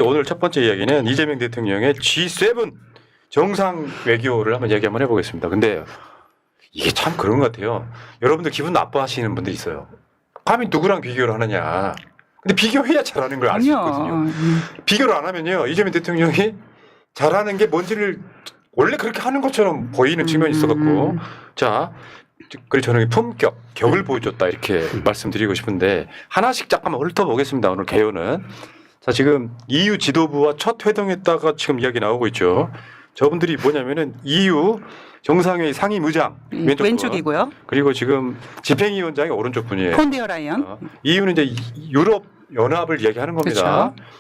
오늘 첫 번째 이야기는 이재명 대통령의 G7 정상 외교를 한번 얘기 한번 해보겠습니다. 근데 이게 참 그런 것 같아요. 여러분들 기분 나빠하시는 분들이 있어요. 감히 누구랑 비교를 하느냐. 근데 비교해야 잘하는 걸 알 수 있거든요. 비교를 안 하면요. 이재명 대통령이 잘하는 게 뭔지를 원래 그렇게 하는 것처럼 보이는 측면이 있어갖고 자, 그리고 저는 품격, 격을 보여줬다 이렇게 말씀드리고 싶은데 하나씩 잠깐만 훑어보겠습니다. 오늘 개요는. 자, 지금 EU 지도부와 첫 회동했다가 지금 이야기 나오고 있죠. 저분들이 뭐냐면은 EU 정상회의 상임의장 왼쪽이고요. 그리고 지금 집행위원장이 오른쪽 분이에요. 폰데어 라이언. EU는 이제 유럽 연합을 이야기하는 겁니다. 그렇죠.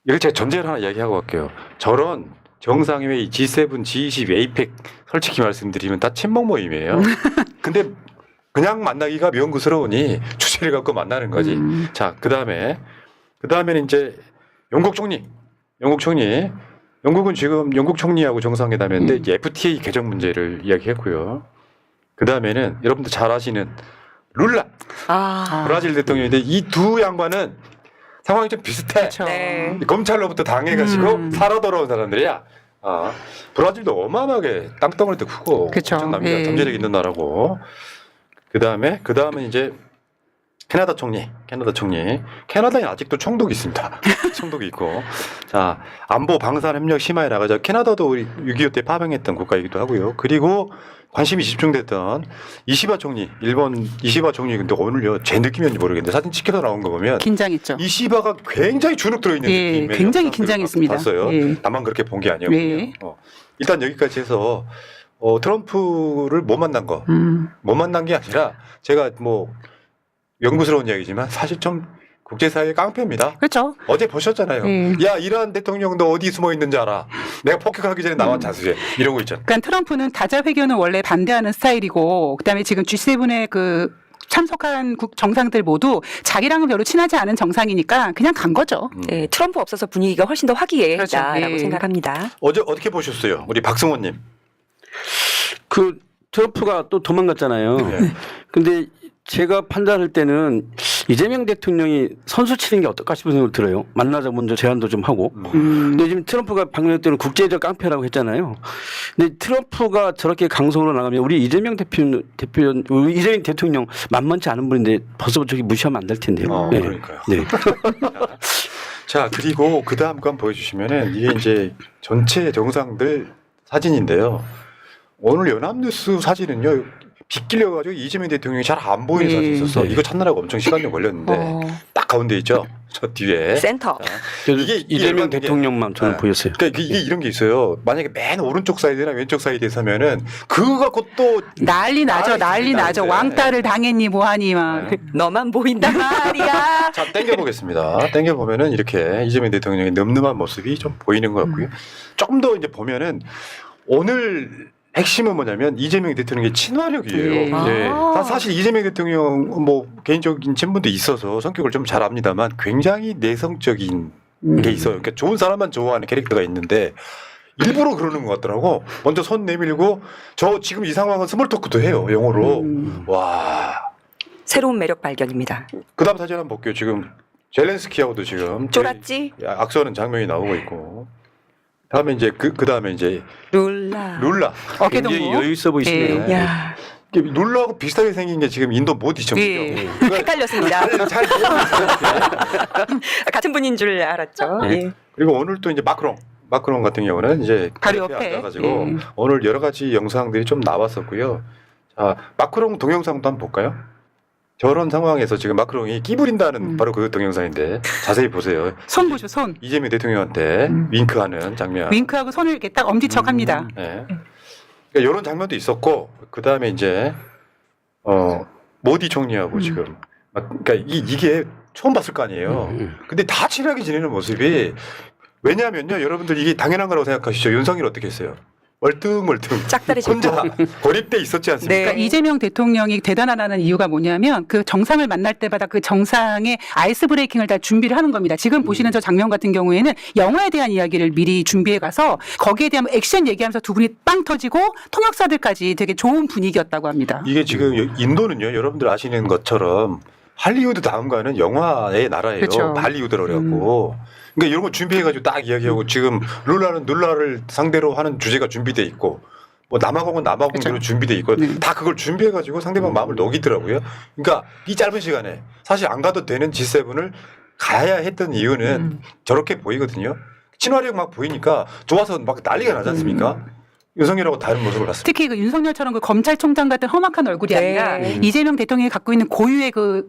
이걸 제가 전제를 하나 이야기하고 갈게요. 저런 정상회의 G7, G20, APEC 솔직히 말씀드리면 다 친목 모임이에요. 근데 그냥 만나기가 명구스러우니 주제를 갖고 만나는 거지. 자, 그다음에는 이제 영국 총리. 영국은 지금 영국 총리하고 정상회담했는데 이제 FTA 개정 문제를 이야기했고요. 그다음에는 여러분들 잘 아시는 룰라. 브라질 대통령인데 이 두 양반은 상황이 좀 비슷해. 그렇죠. 네. 검찰로부터 당해가지고 살아 돌아온 사람들이야. 브라질도 어마어마하게 땅덩어리도 크고 그쵸. 엄청납니다. 예. 잠재력 있는 나라고. 그다음에 이제 캐나다 총리. 캐나다에 아직도 총독이 있습니다. 총독이 있고. 자, 안보 방산 협력 심화에 나가자. 캐나다도 우리 6.25 때 파병했던 국가이기도 하고요. 그리고 관심이 집중됐던 이시바 총리, 일본 이시바 총리. 근데 오늘요, 제 느낌이었는지 모르겠는데 사진 찍혀서 나온 거 보면 긴장했죠. 이시바가 굉장히 주눅 들어있는 예, 느낌이에요. 굉장히 긴장했습니다. 봤어요. 예. 다만 그렇게 본 게 아니었군요. 예. 일단 여기까지 해서 트럼프를 못 만난 거. 못 만난 게 아니라 제가 뭐 명구스러운 이야기지만 사실 좀 국제사회의 깡패입니다. 그렇죠. 어제 보셨잖아요. 야, 이란 대통령도 어디 숨어 있는지 알아. 내가 폭격하기 전에 나와 자수해. 이런 거 있잖아. 그러니까 트럼프는 다자 회견을 원래 반대하는 스타일이고, 그다음에 지금 G7의 그 참석한 정상들 모두 자기랑은 별로 친하지 않은 정상이니까 그냥 간 거죠. 네, 트럼프 없어서 분위기가 훨씬 더 화기애애했다라고 그렇죠. 예. 생각합니다. 어제 어떻게 보셨어요? 우리 박승호님. 그 트럼프가 또 도망갔잖아요. 네. 근데 제가 판단할 때는 이재명 대통령이 선수 치는 게 어떨까 싶은 생각이 들어요. 만나자 먼저 제안도 좀 하고. 근데 지금 트럼프가 방금 때는 국제적 깡패라고 했잖아요. 근데 트럼프가 저렇게 강성으로 나가면 우리 이재명 이재명 대통령 만만치 않은 분인데 벌써부터 저기 무시하면 안 될 텐데요. 네. 그러니까요. 네. 자, 그리고 그 다음 거 한번 보여주시면은 이게 이제 전체 정상들 사진인데요. 오늘 연합뉴스 사진은요. 빗길려가지고 이재명 대통령이 잘 안 보이는 사진이 있었어. 이거 찾느라고 엄청 시간이 걸렸는데 딱 가운데 있죠. 저 뒤에. 센터. 이게 이재명 대통령만 저는 보였어요. 그러니까 이게 이런 게 있어요. 만약에 맨 오른쪽 사이드나 왼쪽 사이드에 서면은 그거 갖고 또 난리 나죠. 난리인데. 왕따를 당했니 뭐하니 막. 너만 보인단 말이야. 자, 땡겨보겠습니다. 땡겨보면은 이렇게 이재명 대통령의 늠름한 모습이 좀 보이는 것 같고요. 조금 더 이제 보면은 오늘 핵심은 뭐냐면 이재명 대통령의 친화력이에요. 예. 네. 사실 이재명 대통령 뭐 개인적인 친분도 있어서 성격을 좀 잘 압니다만 굉장히 내성적인 게 있어요. 그러니까 좋은 사람만 좋아하는 캐릭터가 있는데 일부러 그러는 것 같더라고. 먼저 손 내밀고 저 지금 이 상황은 스몰 토크도 해요. 영어로. 와. 새로운 매력 발견입니다. 그다음 사진 한번 볼게요. 지금 젤렌스키하고도 지금 쫄았지? 악수하는 장면이 나오고 있고. 다음에 이제 그다음에 이제 룰라. 어깨동무. 굉장히 여유 있어 보이시네요. 예. 야, 룰라하고 비슷하게 생긴 게 지금 인도 모디죠. 예. 헷갈렸습니다. 잘 모르고 있어요. 같은 분인 줄 알았죠. 네. 예. 그리고 오늘 또 이제 마크롱 같은 경우는 이제 바로 옆에. 앉아가지고 오늘 여러 가지 영상들이 좀 나왔었고요. 자, 마크롱 동영상도 한번 볼까요? 저런 상황에서 지금 마크롱이 끼부린다는 바로 그 동영상인데 자세히 보세요. 손 보죠, 손. 이재명 대통령한테 윙크하는 장면. 윙크하고 손을 이렇게 딱 엄지척합니다. 네. 그러니까 이런 장면도 있었고 그 다음에 이제 모디 총리하고 지금 그러니까 이게 처음 봤을 거 아니에요. 근데 다 친하게 지내는 모습이 왜냐하면요, 여러분들 이게 당연한 거라고 생각하시죠. 윤석열 어떻게 했어요? 멀뚱멀뚱 짝다리 혼자 고립돼 있었지 않습니까? 네. 그러니까 이재명 대통령이 대단하다는 이유가 뭐냐면 그 정상을 만날 때마다 그 정상의 아이스 브레이킹을 다 준비를 하는 겁니다. 지금 보시는 저 장면 같은 경우에는 영화에 대한 이야기를 미리 준비해 가서 거기에 대한 액션 얘기하면서 두 분이 빵 터지고 통역사들까지 되게 좋은 분위기였다고 합니다. 이게 지금 인도는요, 여러분들 아시는 것처럼 할리우드 다음가는 영화의 나라예요. 그렇죠. 발리우드라고 그래갖고. 그러니까 이런 거 준비해가지고 딱 이야기하고 지금 룰라는 룰라를 상대로 하는 주제가 준비돼 있고 뭐 남아공은 남아공대로 그렇죠. 준비돼 있고 네. 다 그걸 준비해가지고 상대방 마음을 녹이더라고요. 그러니까 이 짧은 시간에 사실 안 가도 되는 G7을 가야 했던 이유는 저렇게 보이거든요. 친화력 막 보이니까 좋아서 막 난리가 나지 않습니까? 윤석열하고 다른 모습을 봤습니다. 특히 그 윤석열처럼 그 검찰총장 같은 험악한 얼굴이 네. 아니라 이재명 대통령이 갖고 있는 고유의 그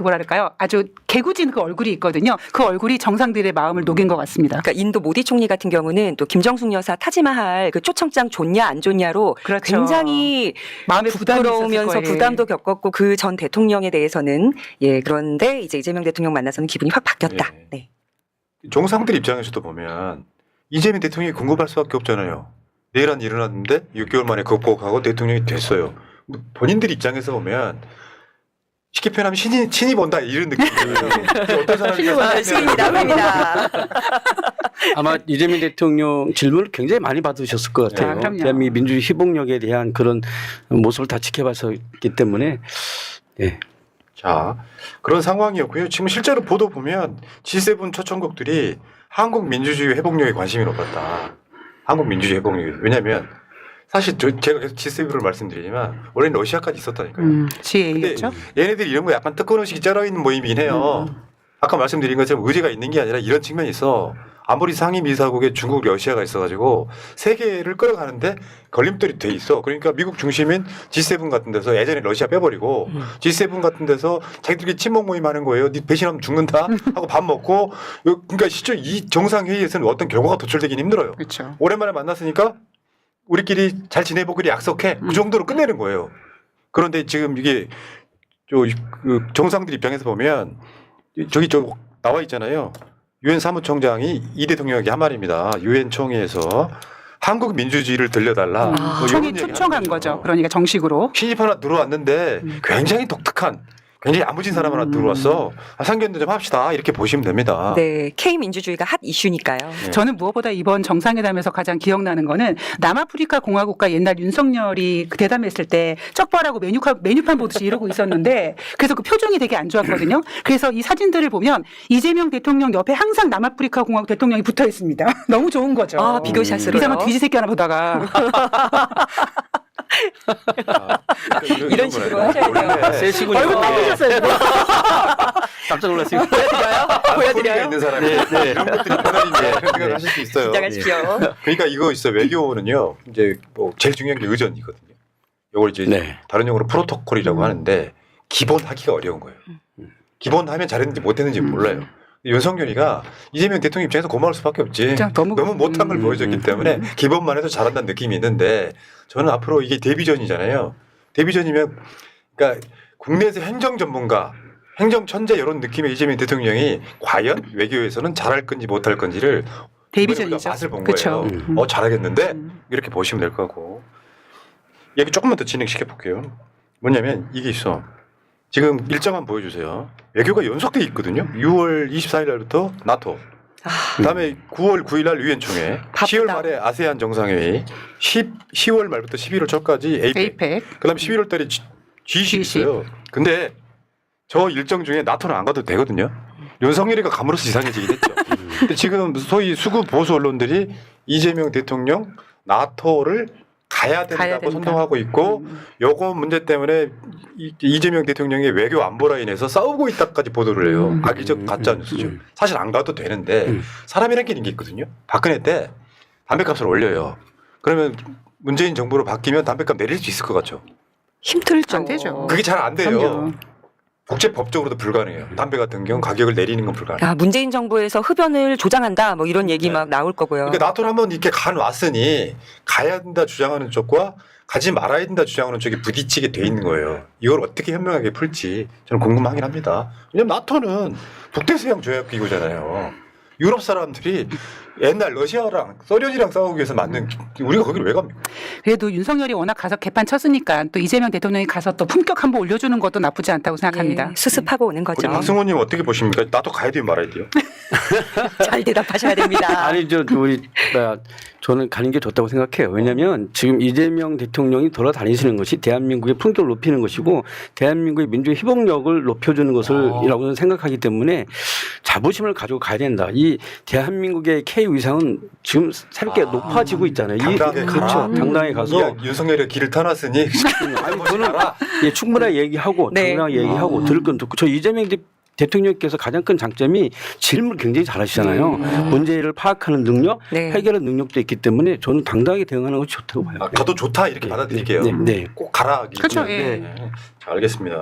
뭐랄까요? 아주 개구진 그 얼굴이 있거든요. 그 얼굴이 정상들의 마음을 녹인 것 같습니다. 그러니까 인도 모디 총리 같은 경우는 또 김정숙 여사 타지마할 그 초청장 좋냐 안 좋냐로 그렇죠. 굉장히 마음에 부담이 있었을 부끄러우면서 거예요. 부담도 겪었고 그 전 대통령에 대해서는 예 그런데 이제 이재명 대통령 만나서는 기분이 확 바뀌었다. 예. 네. 종상들 입장에서도 보면 이재명 대통령이 궁금할 수밖에 없잖아요. 내란 일어났는데 6개월 만에 극복하고 대통령이 됐어요. 본인들 입장에서 보면 쉽게 표현하면 신이 본다 이런 느낌이에요. 어떤 사람이 시인이 나옵니다. 아마 이재명 대통령 질문을 굉장히 많이 받으셨을 것 같아요. 아, 그럼요. 대한민국 민주주의 희복력에 대한 그런 모습을 다 지켜봤었기 때문에 예. 자, 그런 상황이었고요. 지금 실제로 보도 보면 G7 초청국들이 한국 민주주의 회복력에 관심이 높았다. 한국 민주주의 회복력이. 왜냐하면 사실 제가 계속 G7을 말씀드리지만 원래는 러시아까지 있었다니까요. 지혜였죠. 근데 얘네들이 이런 거 약간 뜨끈의식이 쩔어있는 모임이긴 해요. 아까 말씀드린 것처럼 의지가 있는 게 아니라 이런 측면이 있어. 아무리 상임이사국에 중국, 러시아가 있어가지고 세계를 끌어가는데 걸림돌이 돼 있어. 그러니까 미국 중심인 G7 같은 데서 예전에 러시아 빼버리고 G7 같은 데서 자기들끼리 친목 모임 하는 거예요. 니 배신하면 죽는다 하고 밥 먹고. 그러니까 실제 이 정상회의에서는 어떤 결과가 도출되긴 힘들어요. 그렇죠. 오랜만에 만났으니까 우리끼리 잘 지내보기로 약속해. 그 정도로 끝내는 거예요. 그런데 지금 이게 그 정상들 입장에서 보면 저기 나와 있잖아요. 유엔 사무총장이 이 대통령에게 한 말입니다. 유엔 총회에서 한국 민주주의를 들려달라. 뭐 이런 총이 얘기 초청한 하는 거죠. 그러니까 정식으로. 신입 하나 들어왔는데 굉장히 독특한 굉장히 야무진 사람 하나 들어왔어. 상견례 좀 합시다. 이렇게 보시면 됩니다. 네, K 민주주의가 핫 이슈니까요. 네. 저는 무엇보다 이번 정상회담에서 가장 기억나는 거는 남아프리카 공화국과 옛날 윤석열이 그 대담했을 때 쩍벌하고 메뉴판 보듯이 이러고 있었는데 그래서 그 표정이 되게 안 좋았거든요. 그래서 이 사진들을 보면 이재명 대통령 옆에 항상 남아프리카 공화국 대통령이 붙어 있습니다. 너무 좋은 거죠. 아, 비교샷으로요. 이상한 뒤지 새끼 하나 보다가 이런 식으로 하셔야 돼요. 세시군요. 얼굴 빨개졌어요. 지금. 깜짝 놀랐어요. 보여드려요? 있는 사람이 이런 것들이 편안인데 그런 생각을 하실 수 있어요. 긴장하십시오. 그러니까 이거 있어 외교는요. 이제 뭐 제일 중요한 게 의전이거든요. 이걸 이제 네. 다른 용어로 프로토콜이라고 하는데 기본하기가 어려운 거예요. 기본하면 잘했는지 못했는지 몰라요. 윤석열이가 이재명 대통령 입장에서 고마울 수밖에 없지. 진짜 너무 못한 걸 보여줬기 때문에 기본만 해도 잘한다는 느낌이 있는데 저는 앞으로 이게 데뷔전이잖아요. 데뷔전이면 그러니까 국내에서 행정 전문가, 행정 천재 이런 느낌의 이재명 대통령이 과연 외교에서는 잘할 건지 못할 건지를 데뷔전이죠. 맛을 본 그쵸. 거예요. 잘하겠는데 이렇게 보시면 될 거고. 얘기 조금만 더 진행시켜 볼게요. 뭐냐면 이게 있어. 지금 일정만 보여주세요. 외교가 연속돼 있거든요. 6월 24일 날부터 나토. 그다음에 9월 9일 날 유엔 총회, 바쁘다. 10월 말에 아세안 정상회의, 10월 말부터 11월 초까지 에이펙. 에이펙. 그다음에 11월 달에 G20 있어요. 근데 저 일정 중에 나토는 안 가도 되거든요. 윤석열이가 감으로써 이상해지긴 했죠. 근데 지금 소위 수구 보수 언론들이 이재명 대통령 나토를 가야 된다고 된다. 선동하고 있고 요거 문제 때문에 이재명 대통령의 외교 안보 라인에서 싸우고 있다까지 보도를 해요. 악의적 가짜 뉴스죠. 사실 안 가도 되는데 사람이라는 게 있는 게 있거든요. 박근혜 때 담배값을 올려요. 그러면 문재인 정부로 바뀌면 담배값 내릴 수 있을 것 같죠. 힘들죠. 안 되죠. 그게 잘 안 돼요. 그럼요. 국제법적으로도 불가능해요. 담배 같은 경우 가격을 내리는 건 불가능해요. 아, 문재인 정부에서 흡연을 조장한다 뭐 이런 얘기 네. 막 나올 거고요. 그러니까 나토를 한번 이렇게 간 왔으니 가야 된다 주장하는 쪽과 가지 말아야 된다 주장하는 쪽이 부딪히게 돼 있는 거예요. 이걸 어떻게 현명하게 풀지 저는 궁금하긴 합니다. 왜냐하면 나토는 북대서양 조약 기구잖아요. 유럽 사람들이 옛날 러시아랑 소련이랑 싸우기 위해서 만든 우리가 거기를 왜 갑니까? 그래도 윤석열이 워낙 가서 개판 쳤으니까 또 이재명 대통령이 가서 또 품격 한번 올려주는 것도 나쁘지 않다고 생각합니다. 예, 수습하고 오는 우리 거죠. 박승호님 어떻게 보십니까? 나토 가야 돼요 말아야 돼요? 잘 대답하셔야 됩니다. 아니 우리 저는 가는 게 좋다고 생각해요. 왜냐하면 지금 이재명 대통령이 돌아다니시는 것이 대한민국의 품격을 높이는 것이고 대한민국의 민주의 회복력을 높여주는 것을이라고 저는 생각하기 때문에 자부심을 가지고 가야 된다. 이 대한민국의 K 위상은 지금 새롭게 높아지고 있잖아요. 당당하게 그렇죠. 가라. 당당하게 가서 윤석열의 길을 터놨으니 아니, 저는 예, 충분하게 얘기하고 네. 당당하게 얘기하고 들을 건 듣고 저 이재명 대통령께서 가장 큰 장점이 질문을 굉장히 잘하시잖아요. 문제를 파악하는 능력, 네. 해결하는 능력도 있기 때문에 저는 당당하게 대응하는 것이 좋다고 봐요. 가도 좋다 이렇게 받아들일게요. 네, 네. 꼭 가라. 그렇죠, 네. 예. 네. 자, 알겠습니다.